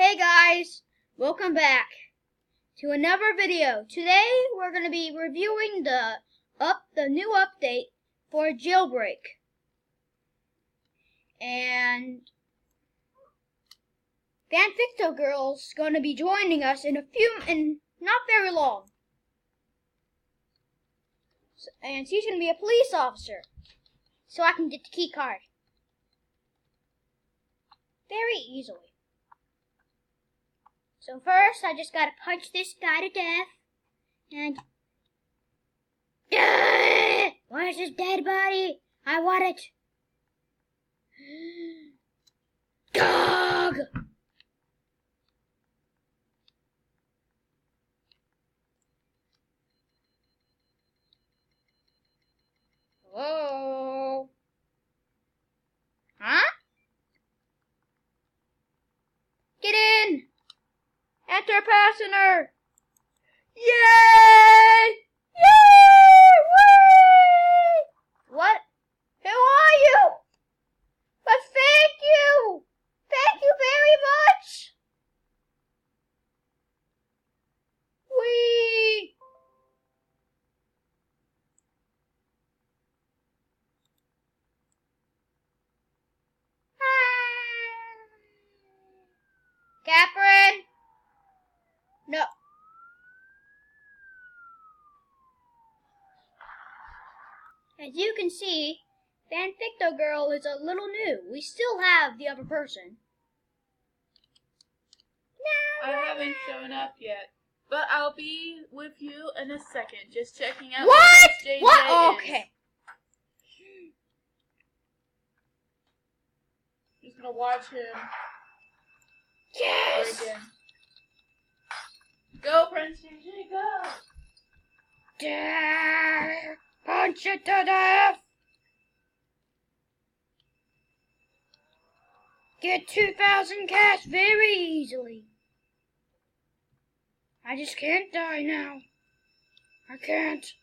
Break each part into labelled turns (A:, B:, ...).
A: Hey guys, welcome back to another video. Today we're going to be reviewing the new update for Jailbreak. And Fanficto Girl's going to be joining us in not very long. And she's going to be a police officer, so I can get the key card very easily. So first, I just gotta punch this guy to death, and where's his dead body? I want it. Dog. Hello? Huh? Get in! Enter passenger! Yay! Yay! Whee! What? Who are you? But thank you! Thank you very much! Whee! Catherine? No. As you can see, Fanficto Girl is a little new. We still have the other person.
B: I haven't shown up yet, but I'll be with you in a second. Just checking out
A: What?
B: this JJ
A: What?
B: is.
A: Okay.
B: Just gonna watch him.
A: Yes.
B: Again. Go, Prince JJ, go!
A: Dare. Punch it to death. Get 2,000 cash very easily. I just can't die now. I can't.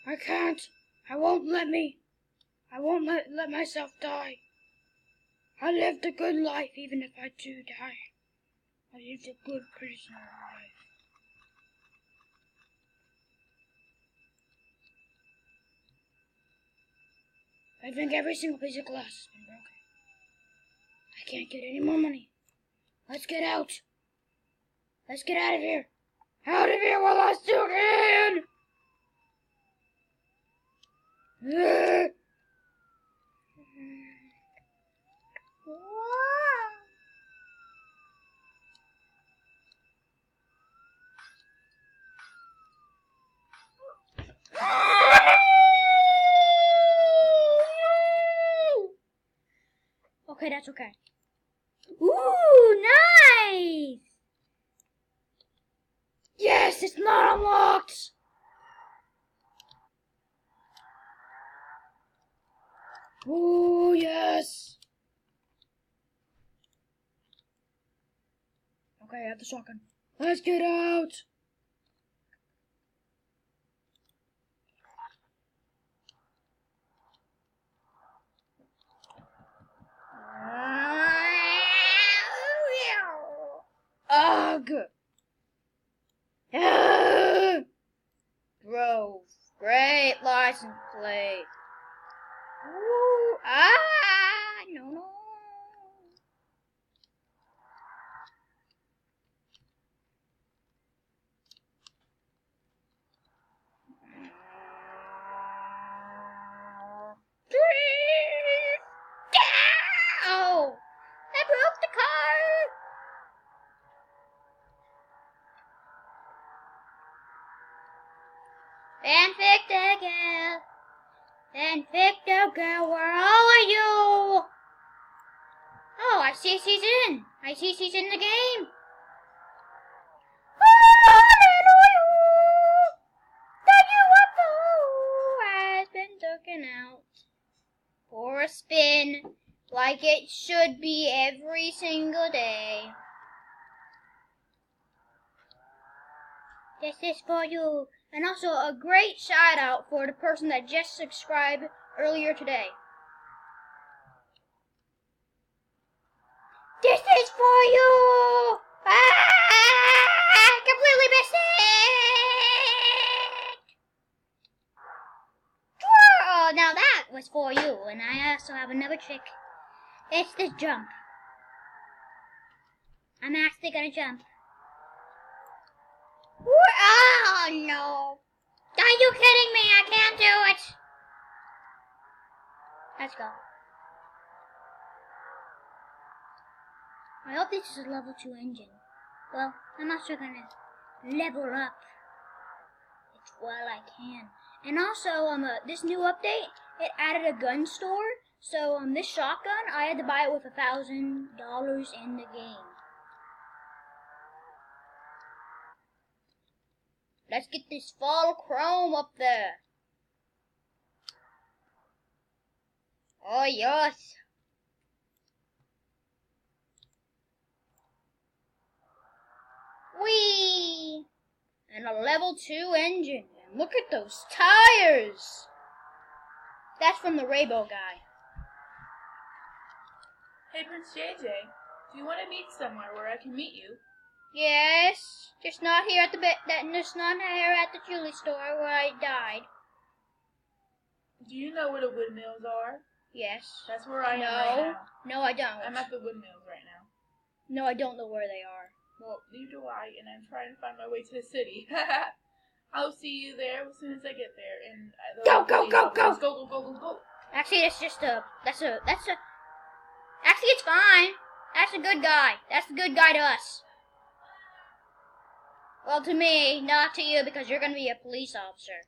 A: I won't let myself die. I lived a good life even if I do die. I lived a good prisoner life. I think every single piece of glass has been broken. I can't get any more money. Let's get out. Let's get out of here. Out of here while I still can. Okay, that's okay. Ooh, nice! Yes, it's not unlocked! Ooh, yes! Okay, I have the shotgun. Let's get out! Ugh! Grove. Great license plate. Ooh, no. Ow! I broke the car! Fanficto Girl, where are you? Oh, I see she's in. I see she's in the game. The UFO has been taken out for a spin, like it should be every single day. This is for you. And also a great shout out for the person that just subscribed earlier today. This is for you! for you, and I also have another trick. It's this jump. I'm actually gonna jump. Oh no! Are you kidding me? I can't do it! Let's go. I hope this is a level 2 engine. Well, I'm also gonna level up while I can. And also, this new update, it added a gun store. So, this shotgun, I had to buy it with $1,000 in the game. Let's get this fall chrome up there. Oh, yes. Whee! And a level 2 engine. And look at those tires. That's from the Raybo guy.
B: Hey, Prince JJ, do you want to meet somewhere where I can meet you?
A: Yes, just not here at the jewelry store where I died.
B: Do you know where the windmills are?
A: Yes.
B: That's where I am right now.
A: No, I don't.
B: I'm at the windmills right now.
A: No, I don't know where they are.
B: Well, neither do I, and I'm trying to find my way to the city. I'll see you there as soon as I get there. And
A: Go!
B: Go!
A: Actually, actually, it's fine. That's a good guy. That's a good guy to us. Well, to me, not to you, because you're gonna be a police officer.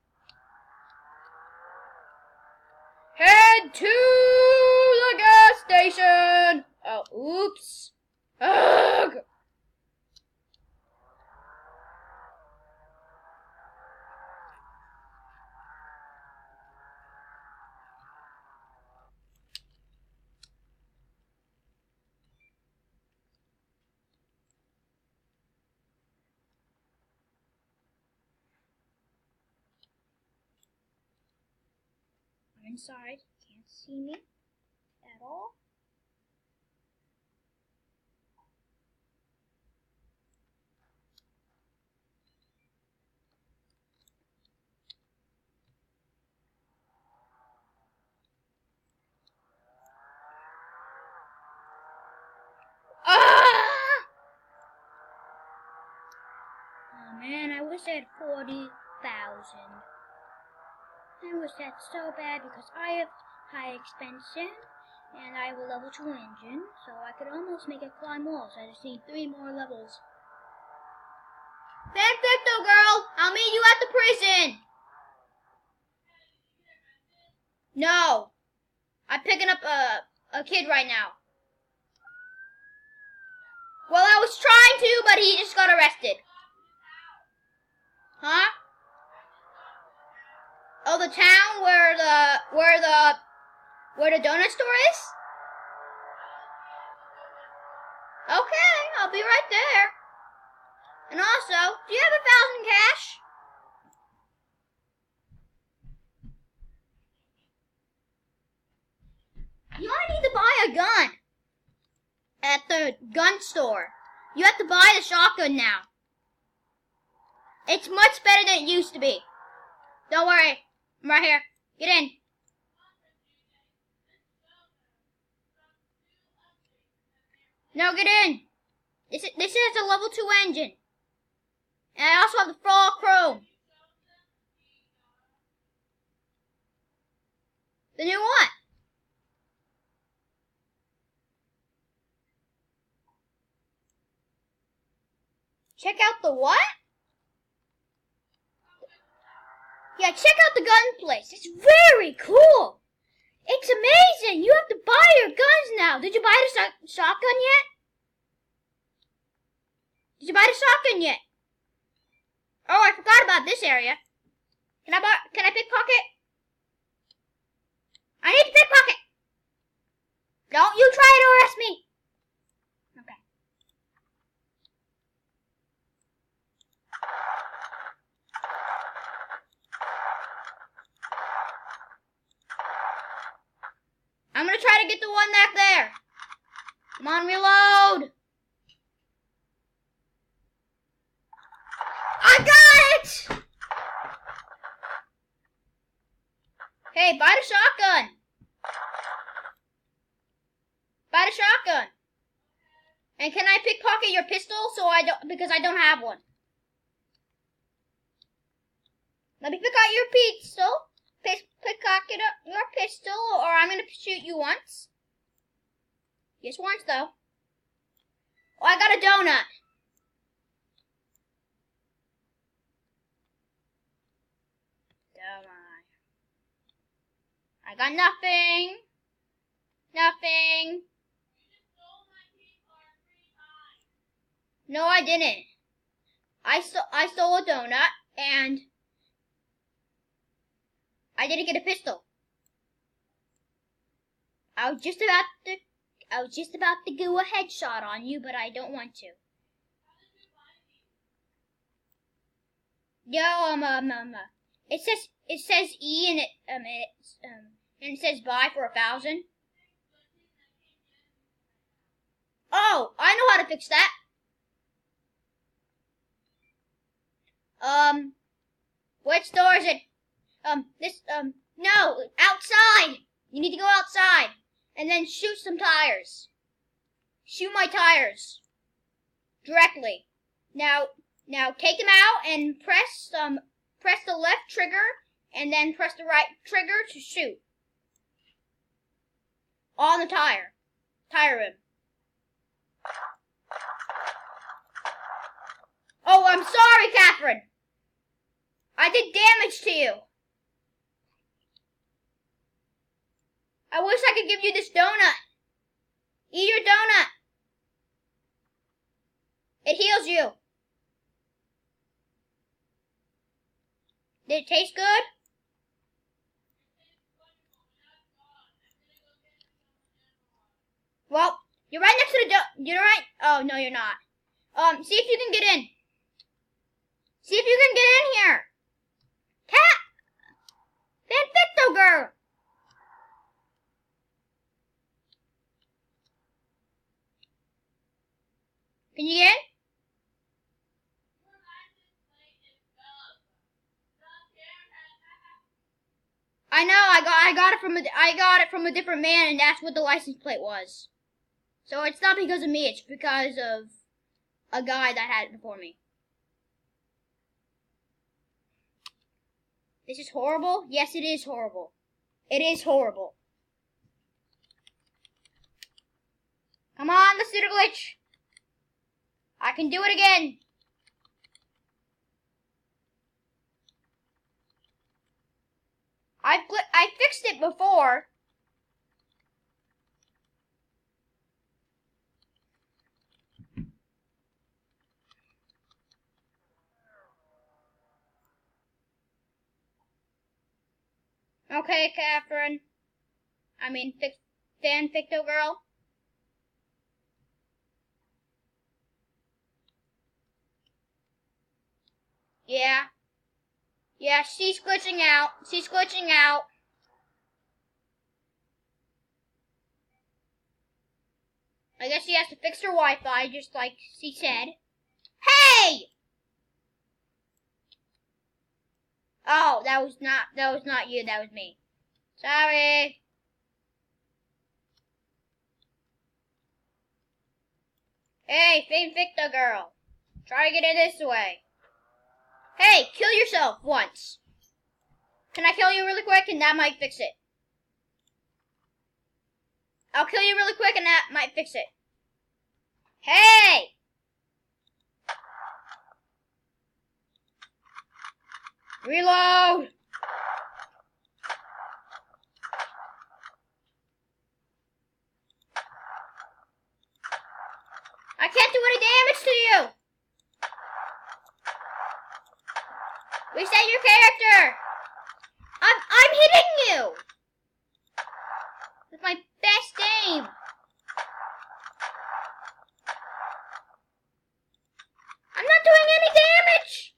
A: Head to the gas station! Oh, oops. Ugh! I'm inside. Can't see me at all. Ah! Oh man, I wish I had 40,000. I wish that so bad because I have high expansion and I have a level 2 engine, so I could almost make it climb walls. I just need 3 more levels. Perfecto, girl! I'll meet you at the prison! No! I'm picking up a kid right now. Well, I was trying to, but he just got arrested. Huh? Oh, the town where the donut store is? Okay, I'll be right there. And also, do you have 1,000 cash? You might need to buy a gun at the gun store. You have to buy the shotgun now. It's much better than it used to be. Don't worry. I'm right here. Get in. No, get in. This is a level 2 engine. And I also have the fall chrome. The new what? Check out the what? Yeah, check out the gun place. It's very cool. It's amazing. You have to buy your guns now. Did you buy the shotgun yet? Did you buy the shotgun yet? Oh, I forgot about this area. Can I pickpocket? I need to pickpocket. Don't you try to arrest me. Okay. I'm gonna try to get the one back there. Come on, reload. I got it! Hey, buy the shotgun.
C: And can I pickpocket your pistol because I don't have one? Let me pick out your pistol. Pickpocket your pistol, or I'm gonna shoot you once. Just once, though. Oh, I got a donut. I got nothing. Nothing. No, I didn't. I stole a donut, and I didn't get a pistol. I was just about to do a headshot on you, but I don't want to. Yo, it says E and it says buy for 1,000. Oh, I know how to fix that. What store is it? No, outside. You need to go outside and then shoot some tires. Shoot my tires directly. Now take them out and press the left trigger and then press the right trigger to shoot on the tire rim. Oh, I'm sorry, Catherine. I did damage to you. I wish I could give you this donut. Eat your donut. It heals you. Did it taste good? Well, you're right next to the you're right. Oh, no, you're not. See if you can get in. See if you can get in here. Cat! Fanficto girl! Can you get in? I know. I got it from a different man, and that's what the license plate was. So it's not because of me. It's because of a guy that had it before me. This is horrible. Yes, it is horrible. It is horrible. Come on, let's do the glitch. I can do it again. I fixed it before. Okay, Catherine. Fanficto girl. Yeah. Yeah, she's glitching out. She's glitching out. I guess she has to fix her Wi-Fi, just like she said. Hey! Oh, that was not you, that was me. Sorry. Hey, Fanficto girl. Try to get it this way. Hey, kill yourself once. Can I kill you really quick and that might fix it? I'll kill you really quick and that might fix it. Hey! Reload! I can't do any damage to you! Reset your character! I'm hitting you! With my best aim! I'm not doing any damage!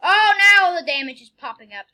C: Oh, now the damage is popping up.